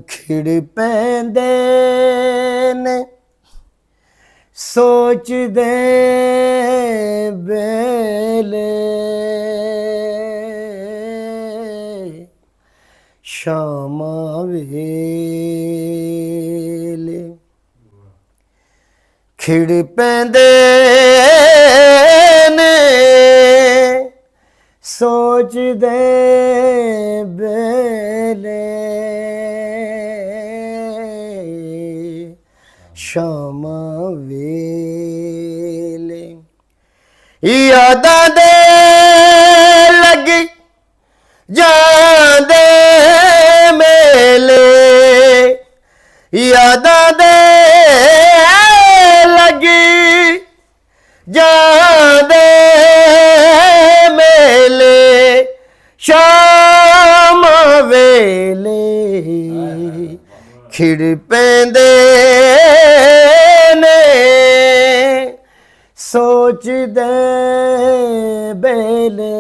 ਖਿੜ ਪੈਂਦੇ ਨੇ ਸੋਚਦੇ ਵੇਲੇ ਸ਼ਾਮਾਂ ਵੇਲੇ ਖਿੜ ਪੈਂਦੇ ਨੇ ਸੋਚਦੇ ਵੇਲੇ ਸ਼ਾਮਾਂ ਵੇਲੇ ਯਾਦਾਂ ਦੇ ਲੱਗ ਜਾਂਦੇ ਮੇਲੇ ਯਾਦਾਂ ਦੇ ਲੱਗ ਜਾਂਦੇ ਮੇਲੇ ਸ਼ਾਮ ਵੇਲੇ ਖਿੜ ਪੈਂਦੇ ਨੇ ਸੋਚਦੇ ਵੇਲੇ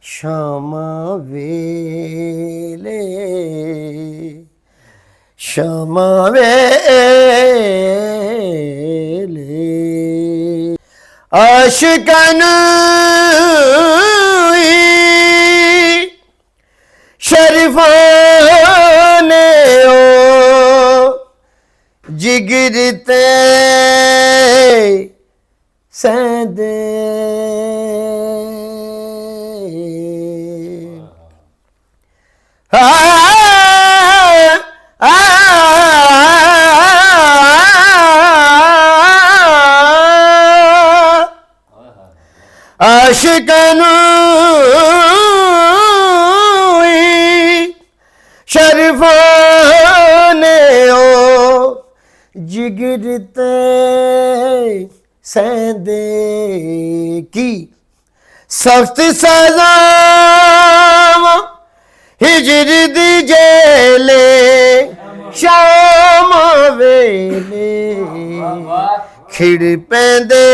ਸ਼ਾਮਾਂ ਵੇਲੇ ਸ਼ਾਮਾਂ ਵੇਲੇ ਆਸ਼ਿਕਾਂ ਨੂੰ ਸ਼ਰੀਫਾਂ ਨੇ ਓ ਜਿਗਰ ਤੇ ਸਹਿੰਦੇ ਆਸ਼ਿਕਾਂ ਨੂੰ ਸ਼ਰੀਫਾਂ ਨੇ ਓ ਜਿਗਰ ਤੇ ਸਹਿੰਦੇ ਕੀ ਸਖਤ ਸਜ਼ਾਵਾਂ ਹਿਜਰ ਦੀ ਜੇਲੇ ਸ਼ਾਮ ਵੇਲੇ ਖਿੜ ਪੈਂਦੇ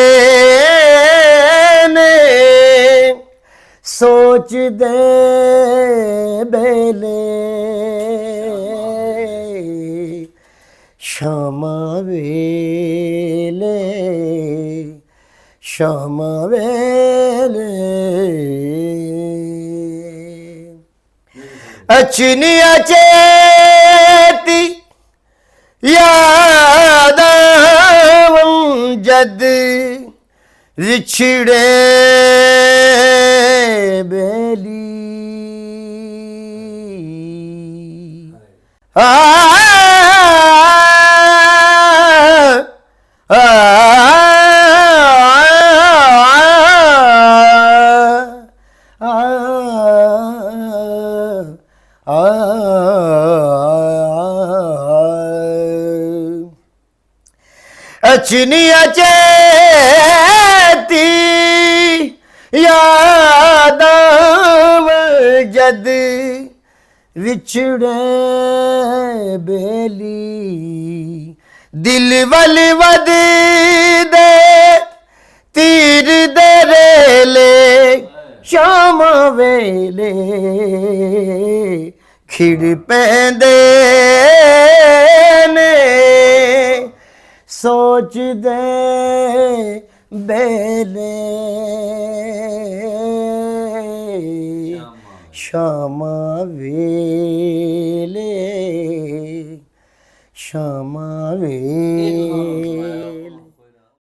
ਨੇ ਸੋਚਦੇ ਵੇਲੇ ਸ਼ਾਮਾਂ ਵੇਲੇ ਸ਼ਾਮਾਂ ਵੇਲੇ ਅਚਨੀਆਂ ਚੇਤੀ ਯਾਦਾਂ ਜਦ ਵਿਛੜੇ ਬੇਲੀ ਅਚਨੀਆਂ ਚੇਤੀ ਯਾਦਾਂ ਜਦ ਵਿਛੜੇ ਬੇਲੀ ਦਿਲ ਵੱਲ ਵਧਦੇ ਤੀਰ ਦੇ ਰੇਲੇ ਸ਼ਾਮ ਵੇਲੇ ਖਿੜ ਪੈਂਦੇ ਨੇ ਸੋਚਦੇ ਵੇਲੇ ਸ਼ਾਮਾਂ ਵੇਲੇ ਸ਼ਾਮਾਂ ਵੇਲੇ